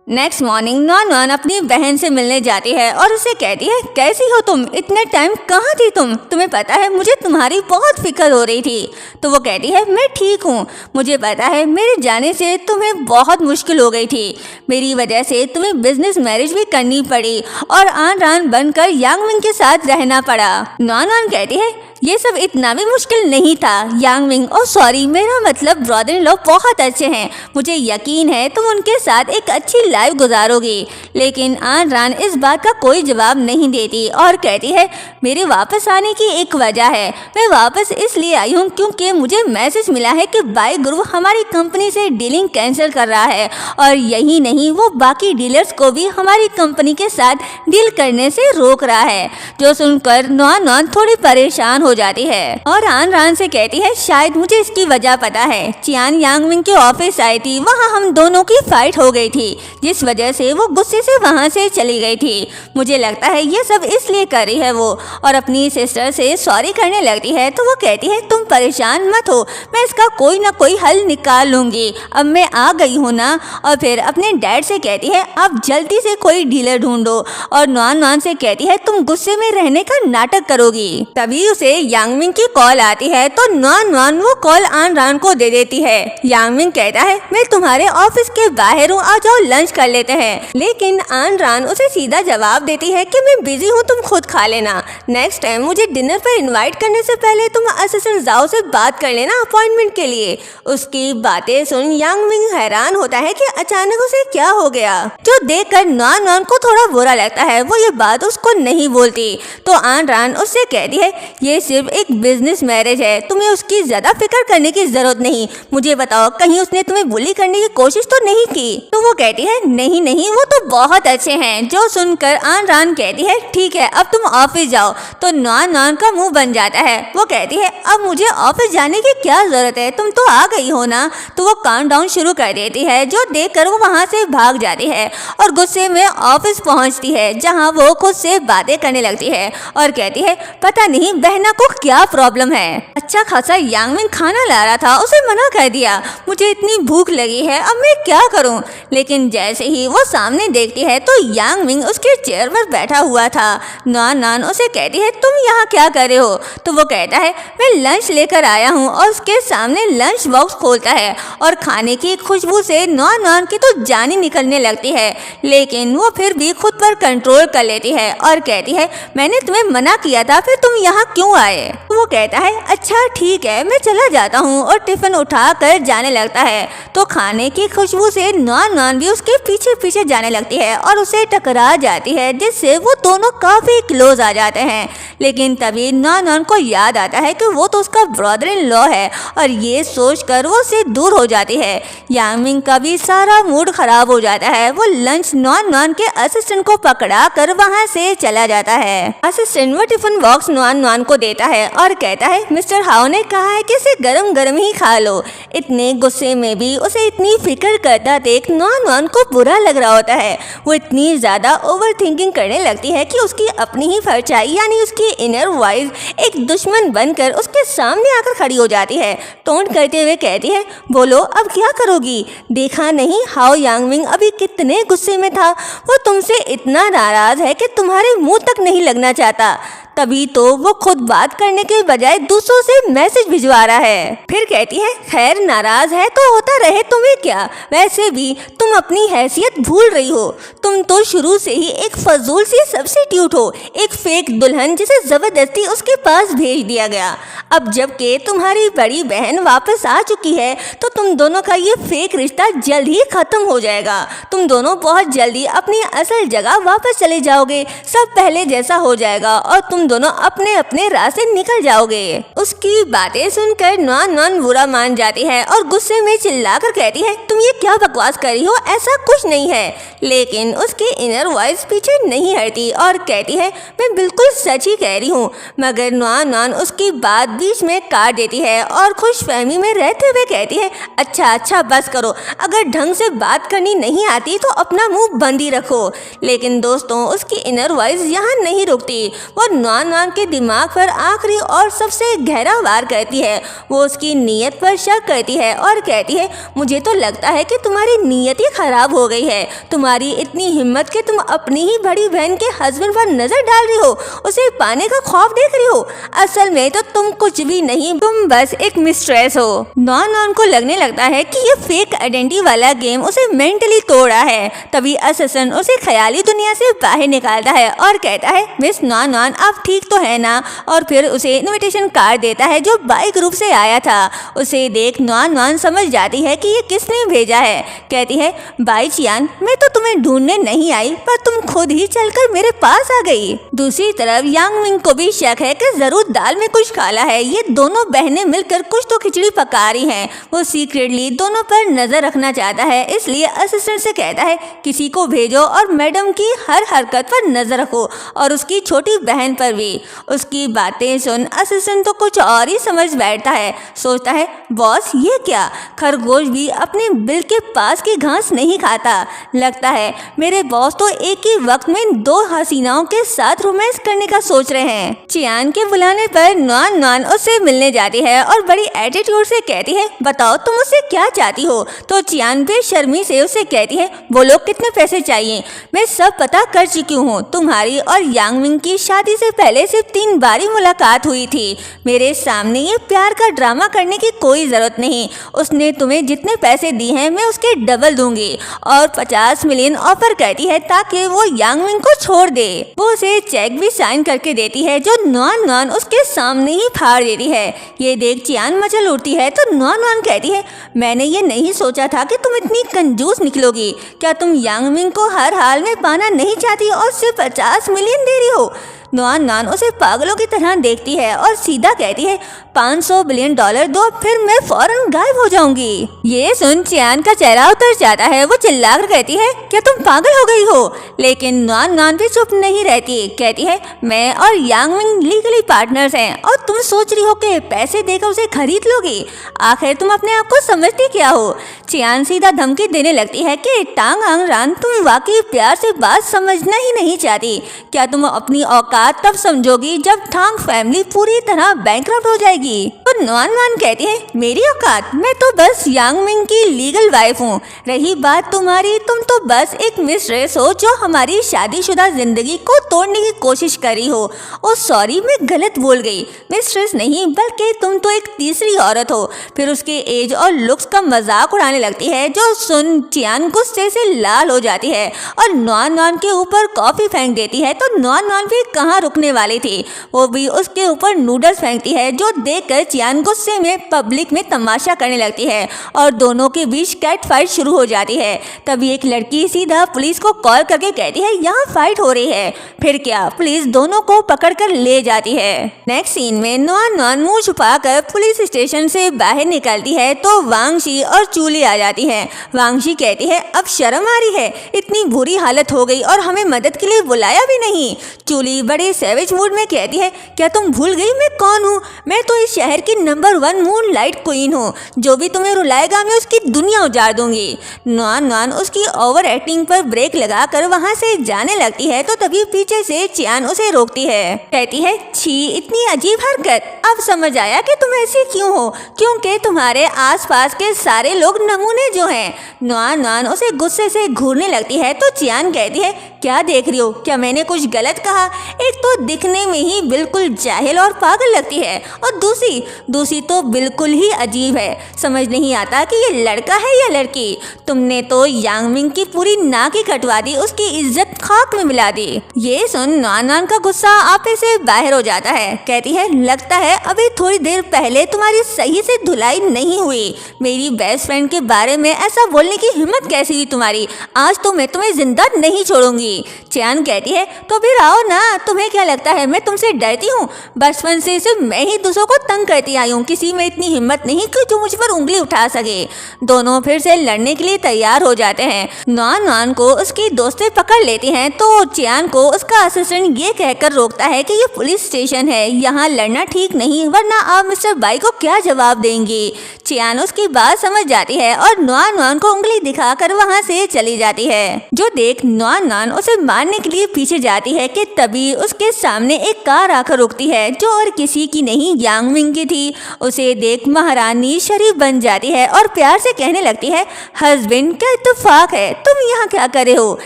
Next morning non अपनी बहन से मिलने जाती है और उसे कहती है, कैसी हो तुम, इतने टाइम कहाँ थी तुम, तुम्हें पता है मुझे तुम्हारी बहुत फिक्र हो रही थी। तो वो कहती है, मैं ठीक हूँ, मुझे पता है मेरे जाने से तुम्हें बहुत मुश्किल हो गई थी, मेरी वजह से तुम्हें बिजनेस मैरिज भी करनी पड़ी और आन रान बनकर यांग मिंग के साथ रहना पड़ा। नॉन कहती है, ये सब इतना भी मुश्किल नहीं था यांग मिंग, ओ सॉरी, मेरा मतलब ब्रदर इन लॉ बहुत अच्छे हैं, मुझे यकीन है तुम उनके साथ एक अच्छी लाइफ गुजारोगी। लेकिन आन रान इस बात का कोई जवाब नहीं देती और कहती है, मेरे वापस आने की एक वजह है, मैं वापस इसलिए आई हूँ क्योंकि मुझे मैसेज मिला है कि बाई ग्रुप हमारी कंपनी से डीलिंग कैंसिल कर रहा है और यही नहीं, वो बाकी डीलर्स को भी हमारी कंपनी के साथ डील करने से रोक रहा है। जो सुनकर नॉन थोड़ी परेशान हो जाती है और आन रान से कहती है, शायद मुझे इसकी वजह पता है, चियान यांग मिंग के ऑफिस आई थी, वहाँ हम दोनों की फाइट हो गई थी, जिस वजह से वो गुस्से से वहाँ से चली गई थी। मुझे लगता है ये सब इसलिए कर रही है वो, और अपनी सिस्टर से सॉरी करने लगती है। तो वो कहती है, तुम परेशान मत हो, मैं इसका कोई ना कोई हल निकाल लूंगी, अब मैं आ गई हूँ ना। और फिर अपने डैड से कहती है, आप जल्दी से कोई डीलर ढूंढो, और नॉन से कहती है, तुम गुस्से में रहने का नाटक करोगी। तभी उसे यांग मिंग की कॉल आती है तो नॉन वो कॉल आन रान को दे देती है। यांग मिंग कहता है, मैं तुम्हारे ऑफिस के बाहर हूँ, आ जाओ लंच कर लेते हैं। लेकिन आन रान उसे सीधा जवाब देती है कि मैं बिजी हूँ, तुम खुद खा लेना, नेक्स्ट टाइम मुझे डिनर पर इनवाइट करने से पहले तुम असिस्टेंट जाओ से बात कर लेना अपॉइंटमेंट के लिए। उसकी बातें सुन यांग मिंग हैरान होता है कि अचानक उसे क्या हो गया, जो देखकर नॉन को थोड़ा बुरा लगता है। वो ये बात उसको नहीं बोलती तो आन रान उससे कहती है, ये सिर्फ एक बिजनेस मैरिज है, तुम्हें उसकी ज्यादा फिक्र करने की जरूरत नहीं। मुझे बताओ, कहीं उसने तुम्हें बुली करने की कोशिश तो नहीं की? तो वो कहती है, नहीं, वो तो बहुत अच्छे हैं। जो सुनकर आन रान कहती है, ठीक है अब तुम ऑफिस जाओ। तो नॉन का मुंह बन जाता है। वो कहती है, अब मुझे ऑफिस जाने की क्या जरूरत है, तुम तो आ गई हो ना। तो वो काउंटडाउन शुरू कर देती है, जो देखकर वो वहाँ से भाग जाती है और गुस्से में ऑफिस पहुँचती है, जहाँ वो खुद से बातें करने लगती है और कहती है, पता नहीं बहना को क्या प्रॉब्लम है। अच्छा खासा यांग मिंग खाना ला रहा था, उसे मना कर दिया, मुझे इतनी भूख लगी है, अब मैं क्या करूं। लेकिन जैसे ही वो सामने देखती है तो यांग मिंग उसके चेयर पर बैठा हुआ था। नॉन उसे कहती है, तुम यहाँ क्या कर रहे हो? तो वो कहता है, मैं लंच लेकर आया हूँ, और उसके सामने लंच बॉक्स खोलता है और खाने की खुशबू से नॉन की तो जान ही निकलने लगती है। लेकिन वो फिर भी खुद पर कंट्रोल कर लेती है और कहती है, मैंने तुम्हें मना किया था, फिर तुम यहाँ क्यों आए? वो कहता है, अच्छा ठीक है मैं चला जाता हूँ, और टिफिन उठा कर जाने लगता है। तो खाने की खुशबू से नॉन भी उसके पीछे पीछे जाने लगती है और उसे टकरा जाती है, जिससे वो दोनों काफी क्लोज आ जाते हैं। लेकिन तभी नॉन को याद आता है कि वो तो उसका ब्रदर इन लॉ है, और ये सोचकर वो उससे दूर हो जाती है। यांग मिंग का भी सारा मूड खराब हो जाता है। वो लंच नॉन के असिस्टेंट को पकड़ा कर वहाँ से चला जाता है। असिस्टेंट वो टिफिन बॉक्स नॉन को देता है और कहता है, मिस्टर हाओ ने कहा है कि इसे गरम ही खा लो। इतने गुस्से में भी उसे इतनी फिक्र करता देख नॉन को बुरा लग रहा होता है। वो इतनी ज्यादा ओवर थिंकिंग करने लगती है कि उसकी अपनी ही परछाई यानी उसकी इनर वॉइस एक दुश्मन बनकर उसके सामने आकर खड़ी हो जाती है। टोंट करते हुए कहती है, बोलो अब क्या करोगी? देखा नहीं हाओ यांग मिंग अभी कितने गुस्से में था, वो तुमसे इतना नाराज है कि तुम्हारे मुंह तक नहीं लगना चाहता। तभी तो वो खुद बात करने के बजाय दूसरों से मैसेज भिजवा रहा है। फिर कहती है, खैर नाराज है तो होता रहे, तुम्हें क्या, वैसे भी तुम अपनी हैसियत भूल रही हो। तुम तो शुरू से ही एक फजूल सी सब्स्टिट्यूट हो, एक फेक दुल्हन जिसे जबरदस्ती उसके पास भेज दिया गया। अब जबकि तुम्हारी बड़ी बहन वापस आ चुकी है तो तुम दोनों का ये फेक रिश्ता जल्द ही खत्म हो जाएगा। तुम दोनों बहुत जल्दी अपनी असल जगह वापस चले जाओगे, सब पहले जैसा हो जाएगा और तुम दोनों अपने अपने रास्ते निकल जाओगे। उसकी बातें सुनकर नॉन बुरा मान जाती है और गुस्से में चिल्लाकर कहती है, तुम ये क्या बकवास कर रही हो, ऐसा कुछ नहीं है। लेकिन उसकी इनर वॉइस पीछे नहीं हटती और कहती है, मैं बिल्कुल सच ही कह रही हूँ। मगर नॉन उसकी बात बीच में काट देती है और खुशफहमी में रहते हुए कहती है, अच्छा बस करो, अगर ढंग से बात करनी नहीं आती तो अपना मुंह बंद ही रखो। लेकिन दोस्तों उसकी इनर वॉइस यहाँ नहीं रुकती। वो नुआन नुआन के दिमाग पर आखिरी और सबसे गहरा वार करती है। वो उसकी नीयत पर शक करती है और कहती है मुझे तो लगता है कि तुम्हारी नीयत ही खराब हो गई है। तुम्हारी इतनी हिम्मत कि तुम अपनी ही बड़ी बहन के हस्बैंड पर नजर डाल रही हो, उसे पाने का खौफ देख रही हो। असल में तो तुम कुछ भी नहीं, तुम बस एक मिस्ट्रेस हो। नुआन नुआन को लगने लगता है कि ये फेक आइडेंटिटी वाला गेम उसे मेंटली तोड़ा है। तभी असिस्टेंट उसे ख्याली दुनिया से बाहर निकालता है और कहता है मिस नुआन नुआन आप ठीक तो है ना, और फिर उसे इनविटेशन कार्ड देता है जो बाइक ग्रुप से आया था। उसे देख नुआन नुआन समझ जाती है कि ये किसने भेजा है। कहती है बाई चियान, मैं तो तुम्हें ढूंढने नहीं आई, पर तुम खुद ही चलकर मेरे पास आ गई। दूसरी तरफ यांग मिंग को भी शक है कि जरूर दाल में कुछ काला है। ये दोनों बहनें मिलकर कुछ तो खिचड़ी पका रही हैं। वो सीक्रेटली दोनों पर नजर रखना चाहता है, इसलिए असिस्टेंट से कहता है किसी को भेजो और मैडम की हर हरकत पर नजर रखो और उसकी छोटी बहन पर भी। उसकी बातें सुन असिस्टेंट तो कुछ और ही समझ बैठता है। सोचता है बॉस ये क्या, खरगोश भी अपने बिल के पास की घास नहीं खाता। लगता है मेरे बॉस तो एक ही वक्त में दो हसीनाओं के साथ रोमांस करने का सोच रहे हैं। चियान के बुलाने पर नुआन नुआन उससे मिलने जाती है और बड़ी एटीट्यूड से कहती है बताओ तुम उससे क्या चाहती हो। तो चियान बेशर्मी से उसे कहती है बोलो कितने पैसे चाहिए, मैं सब पता कर चुकी हूँ। तुम्हारी और यांग मिंग की शादी से पहले सिर्फ 3 बार ही मुलाकात हुई थी। मेरे सामने ये प्यार का ड्रामा करने की कोई जरूरत नहीं। उसने तुम्हें जितने पैसे दिए हैं मैं उसके डबल दूंगी, और 50 मिलियन ऑफर करती है ताकि वो यांग मिंग को छोड़ दे। वो उसे चेक भी साइन करके देती है जो नुआन नुआन उसके सामने ही फाड़ देती है। ये देख चियान मचल उठती है तो नुआन नुआन कहती है मैंने ये नहीं सोचा था कि तुम इतनी कंजूस निकलोगी। क्या तुम यांग मिंग को हर हाल में पाना नहीं चाहती और सिर्फ 50 मिलियन दे रही हो। नुआन नुआन उसे पागलों की तरह देखती है और सीधा कहती है 500 बिलियन डॉलर दो, फिर मैं फौरन गायब हो जाऊंगी। ये सुन चियान का चेहरा उतर जाता है। वो चिल्लाकर कहती है क्या तुम पागल हो गई हो। लेकिन नुआन नुआन भी चुप नहीं रहती। कहती है मैं और यांग मिंग लीगली पार्टनर्स हैं और तुम सोच रही हो कि पैसे देकर उसे खरीद लोगी। आखिर तुम अपने आप को समझती क्या हो। चियान सीधा धमकी देने लगती है कि टांग आंग रान तुम वाकई प्यार से बात समझना ही नहीं चाहती। क्या तुम अपनी औकात तब समझोगी जब टांग फैमिली पूरी तरह बैंकरप्ट हो जाएगी। तो नुआन नुआन कहती है मेरी औकात, मैं तो बस यांग मिंग की लीगल वाइफ हूँ। रही बात तुम्हारी, तुम तो बस एक मिस्ट्रेस हो जो हमारी शादीशुदा जिंदगी को तोड़ने की कोशिश कर रही हो। ओ सॉरी मैं गलत बोल गई, मिस्ट्रेस नहीं बल्कि तुम तो एक तीसरी औरत हो। फिर उसके एज और लुक्स का मजाक उड़ाने लगती है जो सुन चियान गुस्से से लाल हो जाती है और नुआन नुआन के ऊपर कॉफी फेंक देती है। तो नुआन नुआन भी कहाँ रुकने वाली थी, वो भी उसके ऊपर नूडल्स फेंकती है जो देखकर चियान गुस्से में पब्लिक में तमाशा करने लगती है और दोनों के बीच कैट फाइट शुरू हो जाती है। तभी एक लड़की सीधा पुलिस को कॉल करके कहती है यहाँ फाइट हो रही है। फिर क्या, पुलिस दोनों को पकड़कर ले जाती है। नेक्स्ट सीन में नुआन नुआन मुंह छुपाकर पुलिस स्टेशन से बाहर निकलती है तो वांगशी और चूली आ जाती है। वांगशी कहती है अब शर्म आ रही है, इतनी बुरी हालत हो गई और हमें मदद के लिए बुलाया भी नहीं। चूली बड़े सेवेज मूड में कहती है क्या तुम भूल गई मैं कौन हूँ। मैं तो इस शहर की नंबर 1 मून लाइट क्वीन हूँ। जो भी तुम्हें रुलाएगा मैं उसकी दुनिया उजाड़ दूंगी। नुआन नुआन उसकी ओवर एक्टिंग पर ब्रेक लगाकर वहाँ से जाने लगती है तो तभी पीछे से चियान उसे रोकती है। कहती है छी इतनी अजीब हरकत, अब समझ आया कि तुम ऐसी क्यों हो, क्योंकि तुम्हारे आसपास के सारे लोग नमूने जो हैं। नुआन नुआन उसे गुस्से से घूरने लगती है तो चियान कहती है क्या देख रही हो, क्या मैंने कुछ गलत कहा। एक तो दिखने में ही बिल्कुल जाहिल और पागल लगती है और दूसरी तो बिल्कुल ही अजीब है। समझ नहीं आता कि ये लड़का है या लड़की। तुमने तो यांग मिंग की पूरी नाक ही कटवा दी, उसकी इज्जत खाक में मिला दी। ये सुन नुआन नुआन का गुस्सा आपे से बाहर हो जाता है। कहती है लगता है अभी थोड़ी देर पहले तुम्हारी सही से धुलाई नहीं हुई। मेरी बेस्ट फ्रेंड के बारे में ऐसा बोलने की हिम्मत कैसी हुई तुम्हारी। आज तो मैं तुम्हें जिंदा नहीं छोड़ूंगी। चियान कहती है तो फिर आओ ना, तुम्हें क्या लगता है मैं तुमसे डरती हूँ। बचपन से सिर्फ मैं ही दूसरों को तंग करती आई हूँ, किसी में इतनी हिम्मत नहीं कि जो मुझ पर उंगली उठा सके। दोनों फिर से लड़ने के लिए तैयार हो जाते हैं। नुआन नुआन को उसकी दोस्तें पकड़ लेती हैं तो चियान को उसका असिस्टेंट ये कहकर रोकता है कि ये पुलिस स्टेशन है, यहाँ लड़ना ठीक नहीं, वरना आप मिस्टर बाई को क्या जवाब देंगी। चियान उसकी बात समझ जाती है और नुआन नुआन को उंगली दिखाकर वहाँ से चली जाती है। जो देख नुआन नुआन उसे मारने के लिए पीछे जाती है कि तभी उसके सामने एक कार आकर रुकती है जो और किसी की नहीं यांग मिंग की थी। उसे देख महारानी शरीफ बन जाती है और प्यार से कहने लगती है, हस्बैंड क्या इत्तेफाक है, तुम यहाँ क्या कर रहे हो।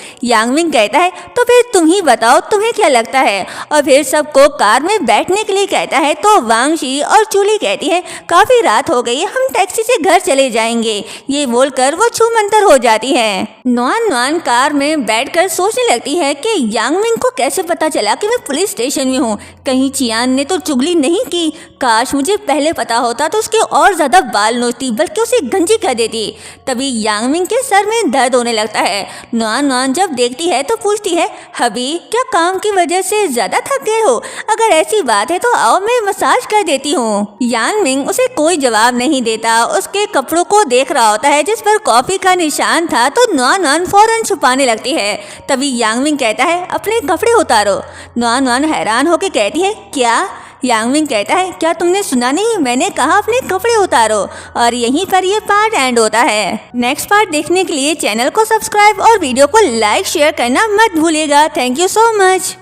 यांग मिंग कहता है, तो फिर तुम ही बताओ तुम्हें क्या लगता है, और फिर सबको कार में बैठने के लिए कहता है। तो वांगशी और चूली कहती है, काफी रात हो गई, हम टैक्सी से घर चले जाएंगे। ये बोलकर वो छूमंतर हो जाती है। नुआन नुआन कार में बैठकर सोचने लगती है कि यांग मिंग को कैसे पता चला कि मैं पुलिस स्टेशन में हूँ। कहीं चियान ने तो चुगली नहीं की। काश मुझे पहले पता होता तो उसके और ज्यादा बाल नोचती, बल्कि उसे गंजी कर देती। तभी यांग मिंग के सर में दर्द होने लगता है। नुआन नुआन जब देखती है तो पूछती है, हबी क्या काम की वजह से ज्यादा थक गए हो? अगर ऐसी बात है तो आओ मैं मसाज कर देती हूँ। यांग मिंग उसे कोई जवाब नहीं देता। उसके कपड़ों को देख रहा होता है जिस पर कॉफी का निशान था। तो नुआन नुआन फौरन छुपाने लगती है। तभी यांग मिंग कहता है, अपने कपड़े उतारो। नुआन नुआन हैरान होकर कहती है, क्या? यांग मिंग कहता है, क्या तुमने सुना नहीं, मैंने कहा अपने कपड़े उतारो। और यहीं पर ये पार्ट एंड होता है। नेक्स्ट पार्ट देखने के लिए चैनल को सब्सक्राइब और वीडियो को लाइक शेयर करना मत भूलिएगा। Thank you so much.